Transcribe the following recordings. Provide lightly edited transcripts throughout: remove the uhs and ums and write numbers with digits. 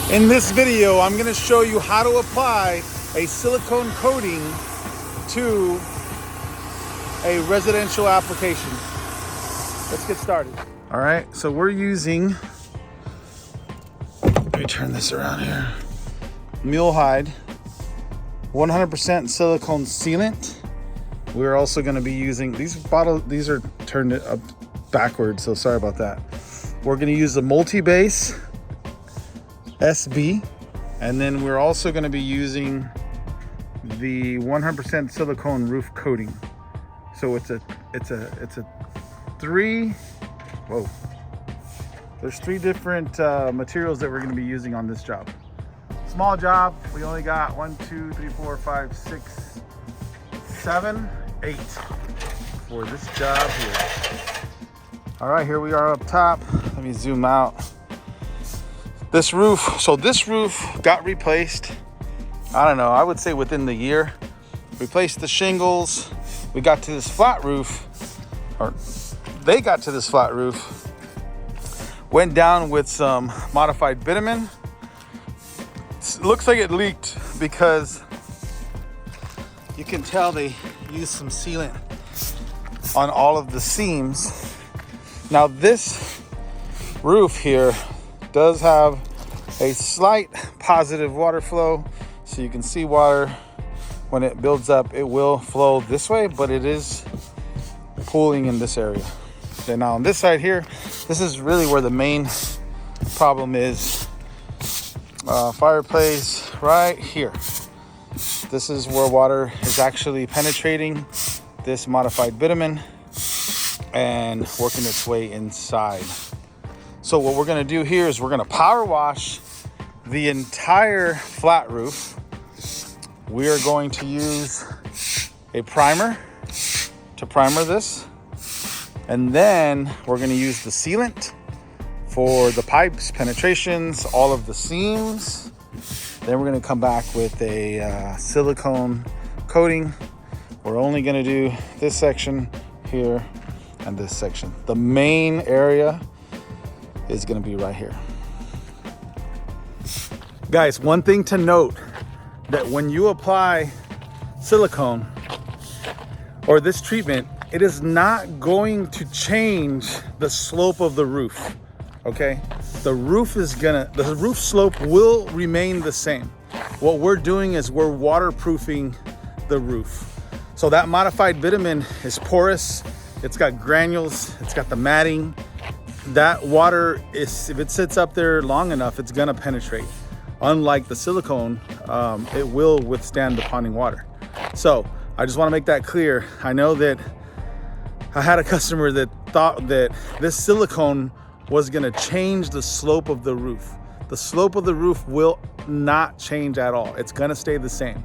In this video, I'm going to show you how to apply a silicone coating to a residential application. Let's get started. All right, so we're using, let me turn this around here, mule hide, 100% silicone sealant. We're also going to be using, these are turned up backwards, so sorry about that. We're going to use the multi-base SB, and then we're also going to be using the 100% silicone roof coating. So there's three different materials that we're going to be using on this job. Small job, we only got 1, 2, 3, 4, 5, 6, 7, 8 for this job here. All right, here we are up top. Let me zoom out. This roof got replaced, I don't know, I would say within the year. Replaced the shingles. We got to this flat roof, or they got to this flat roof. Went down with some modified bitumen. It looks like it leaked because you can tell they used some sealant on all of the seams. Now this roof here does have a slight positive water flow, so you can see water when it builds up, it will flow this way, but it is pooling in this area. And now on this side here, this is really where the main problem is. Fireplace right here. This is where water is actually penetrating this modified bitumen and working its way inside. So what we're going to do here is we're going to power wash the entire flat roof. We are going to use a primer to primer this, and then we're going to use the sealant for the pipes, penetrations, all of the seams. Then we're going to come back with a silicone coating. We're only going to do this section here and this section. The main area is going to be right here. Guys, one thing to note, that when you apply silicone or this treatment, it is not going to change the slope of the roof. Okay, the roof slope will remain the same. What we're doing is we're waterproofing the roof. So that modified bitumen is porous, it's got granules, it's got the matting. That water is, if it sits up there long enough, it's gonna penetrate. Unlike the silicone, it will withstand the ponding water. So I just want to make that clear. I know that I had a customer that thought that this silicone was going to change the slope of the roof. The slope of the roof will not change at all. It's going to stay the same.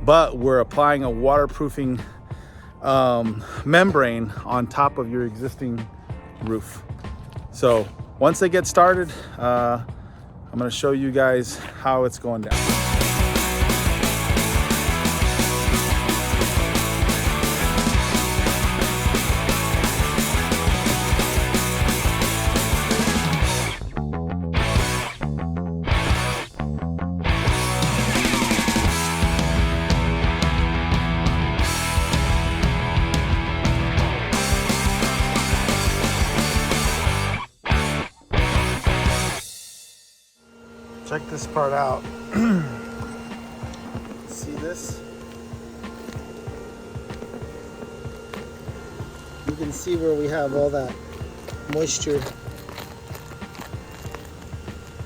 But we're applying a waterproofing membrane on top of your existing roof. So once they get started, I'm going to show you guys how it's going down. Check this part out. See this? You can see where we have all that moisture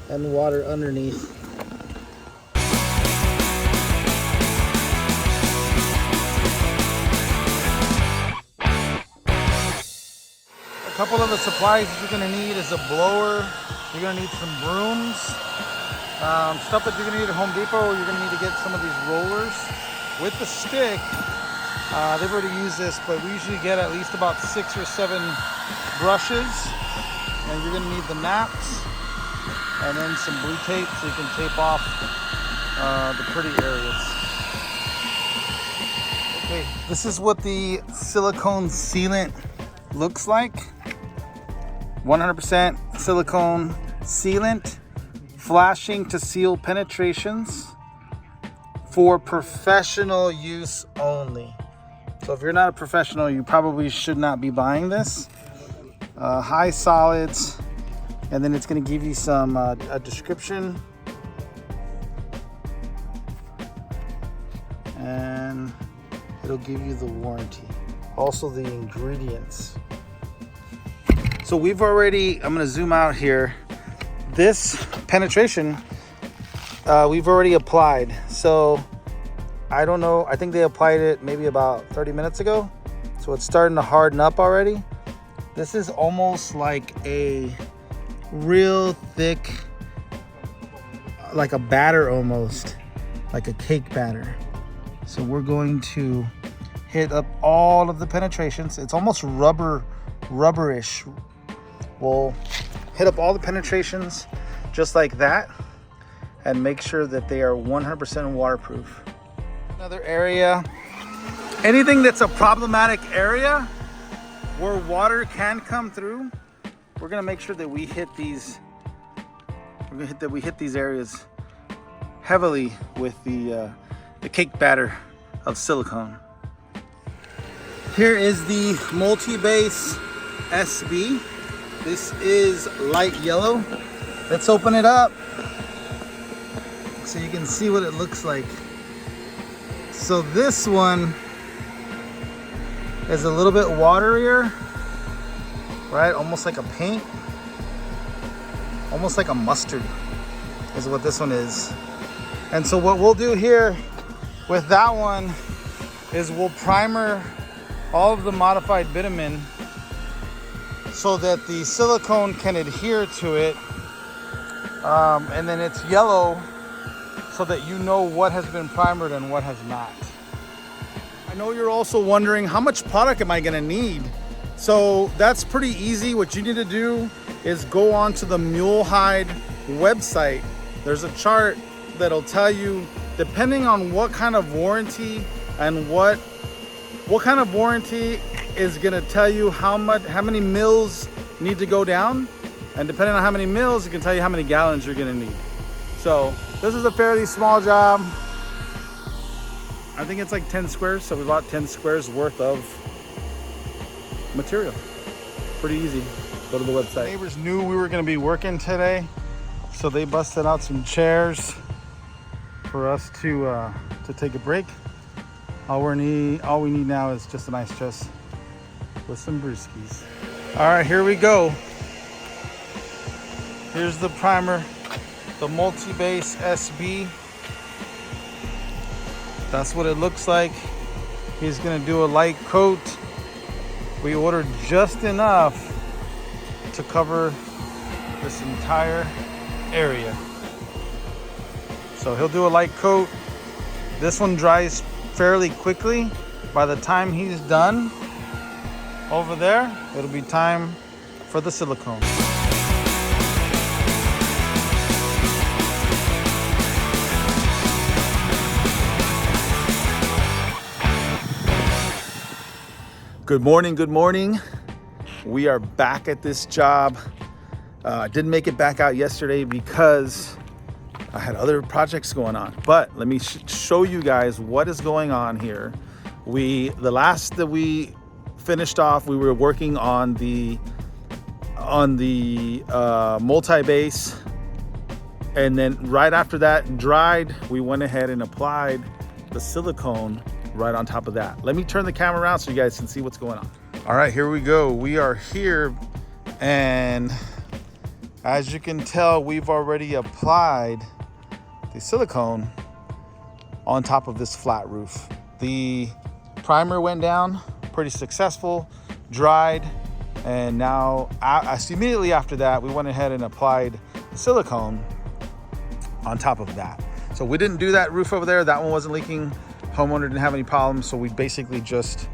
and water underneath. A couple of the supplies that you're going to need is a blower. You're going to need some brooms. Stuff that you're going to need at Home Depot, you're going to need to get some of these rollers. With the stick, they've already used this, but we usually get at least about 6 or 7 brushes. And you're going to need the naps, and then some blue tape so you can tape off the pretty areas. Okay, this is what the silicone sealant looks like. 100% silicone sealant flashing to seal penetrations for professional use only. So if you're not a professional, you probably should not be buying this. High solids, and then it's going to give you some a description, and it'll give you the warranty, also the ingredients. So we've already, I'm going to zoom out here, this penetration we've already applied. So I don't know, I think they applied it maybe about 30 minutes ago, so it's starting to harden up already. This is almost like a real thick, like a batter, almost like a cake batter. So we're going to hit up all of the penetrations. It's almost rubberish. We'll hit up all the penetrations just like that and make sure that they are 100% waterproof. Another area, anything that's a problematic area where water can come through, we're gonna make sure that we hit these. We hit these areas heavily with the cake batter of silicone. Here is the multi-base SB. This is light yellow. Let's open it up so you can see what it looks like. So this one is a little bit waterier, right? Almost like a paint, almost like a mustard is what this one is. And so what we'll do here with that one is we'll primer all of the modified bitumen so that the silicone can adhere to it. And then it's yellow so that you know what has been primered and what has not. I know you're also wondering, how much product am I gonna need? So that's pretty easy. What you need to do is go onto the Mulehide website. There's a chart that'll tell you, depending on what kind of warranty and what kind of warranty is gonna tell you how many mils need to go down. And depending on how many mils, it can tell you how many gallons you're gonna need. So this is a fairly small job. I think it's like 10 squares. So we bought 10 squares worth of material. Pretty easy. Go to the website. Neighbors knew we were gonna be working today, so they busted out some chairs for us to take a break. All we need now is just a nice chest with some brewskis. All right, here we go. Here's the primer, the multi-base SB. That's what it looks like. He's gonna do a light coat. We ordered just enough to cover this entire area. So he'll do a light coat. This one dries fairly quickly. By the time he's done over there, it'll be time for the silicone. Good morning, good morning. We are back at this job. I didn't make it back out yesterday because I had other projects going on, but let me show you guys what is going on here. The last that we finished off, we were working on the multi-base, and then right after that dried, we went ahead and applied the silicone right on top of that. Let me turn the camera around so you guys can see what's going on. All right, here we go. We are here, and as you can tell, we've already applied the silicone on top of this flat roof. The primer went down pretty successful, dried, and now immediately after that, we went ahead and applied silicone on top of that. So we didn't do that roof over there. That one wasn't leaking. Homeowner didn't have any problems, so we basically just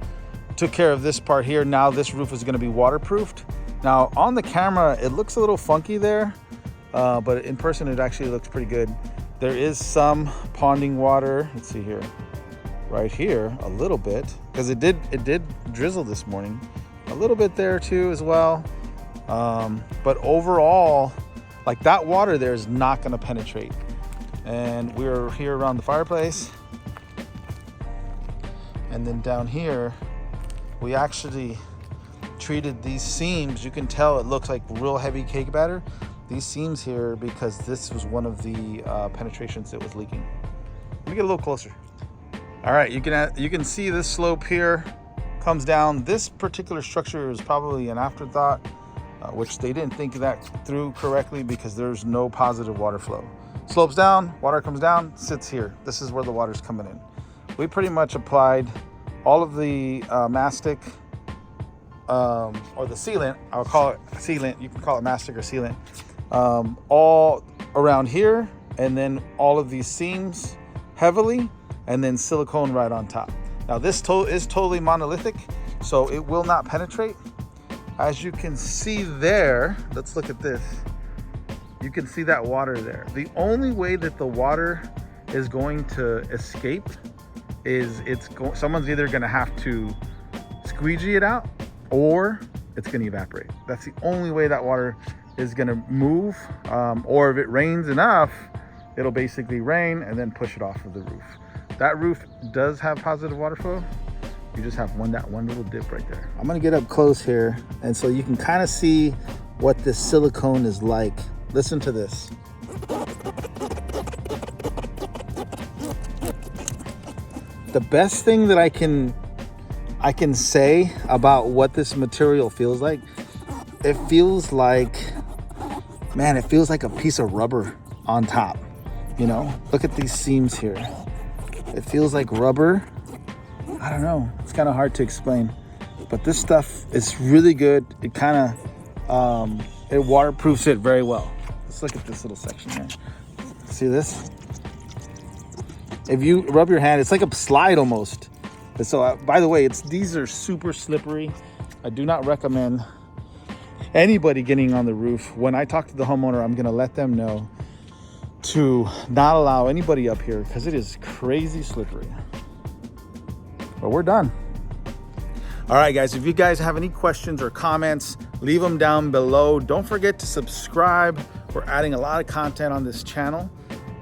took care of this part here. Now this roof is going to be waterproofed. Now on the camera, it looks a little funky there, but in person it actually looks pretty good. There is some ponding water. Let's see here, right here, a little bit, because it did drizzle this morning. A little bit there too as well. But overall, Like that water there is not going to penetrate. And we're here around the fireplace. And then down here, we actually treated these seams. You can tell it looks like real heavy cake batter. These seams here, because this was one of the penetrations that was leaking. Let me get a little closer. All right, you can see this slope here comes down. This particular structure is probably an afterthought, which they didn't think that through correctly because there's no positive water flow. Slopes down, water comes down, sits here. This is where the water's coming in. We pretty much applied all of the mastic or the sealant. I'll call it sealant. You can call it mastic or sealant. All around here, and then all of these seams heavily, and then silicone right on top. Now this is totally monolithic, so it will not penetrate. As you can see there, let's look at this. You can see that water there. The only way that the water is going to escape is someone's either gonna have to squeegee it out or it's gonna evaporate. That's the only way that water is gonna move, or if it rains enough, it'll basically rain and then push it off of the roof. That roof does have positive water flow. You just have that one little dip right there. I'm gonna get up close here, and so you can kind of see what this silicone is like. Listen to this. The best thing that I can say about what this material feels like, it feels like, man, it feels like a piece of rubber on top. You know, look at these seams here. It feels like rubber. I don't know, it's kind of hard to explain, but this stuff is really good. It kind of it waterproofs it very well. Let's look at this little section here. See this? If you rub your hand, it's like a slide almost. And so by the way, these are super slippery. I do not recommend anybody getting on the roof. When I talk to the homeowner, I'm gonna let them know to not allow anybody up here because it is crazy slippery. But we're done. All right, guys, if you guys have any questions or comments, leave them down below. Don't forget to subscribe. We're adding a lot of content on this channel.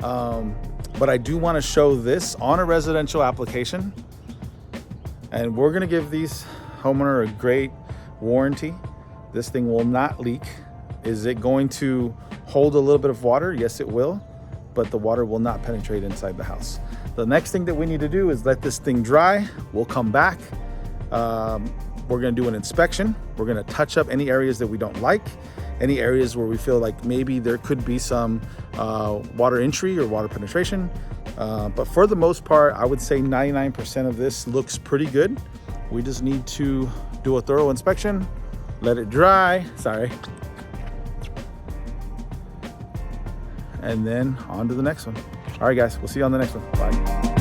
But I do want to show this on a residential application. And we're gonna give these homeowner a great warranty. This thing will not leak. Is it going to hold a little bit of water? Yes, it will, but the water will not penetrate inside the house. The next thing that we need to do is let this thing dry. We'll come back. We're gonna do an inspection. We're gonna touch up any areas that we don't like, any areas where we feel like maybe there could be some water entry or water penetration. But for the most part, I would say 99% of this looks pretty good. We just need to do a thorough inspection, let it dry, and then on to the next one. All right, guys, we'll see you on the next one. Bye.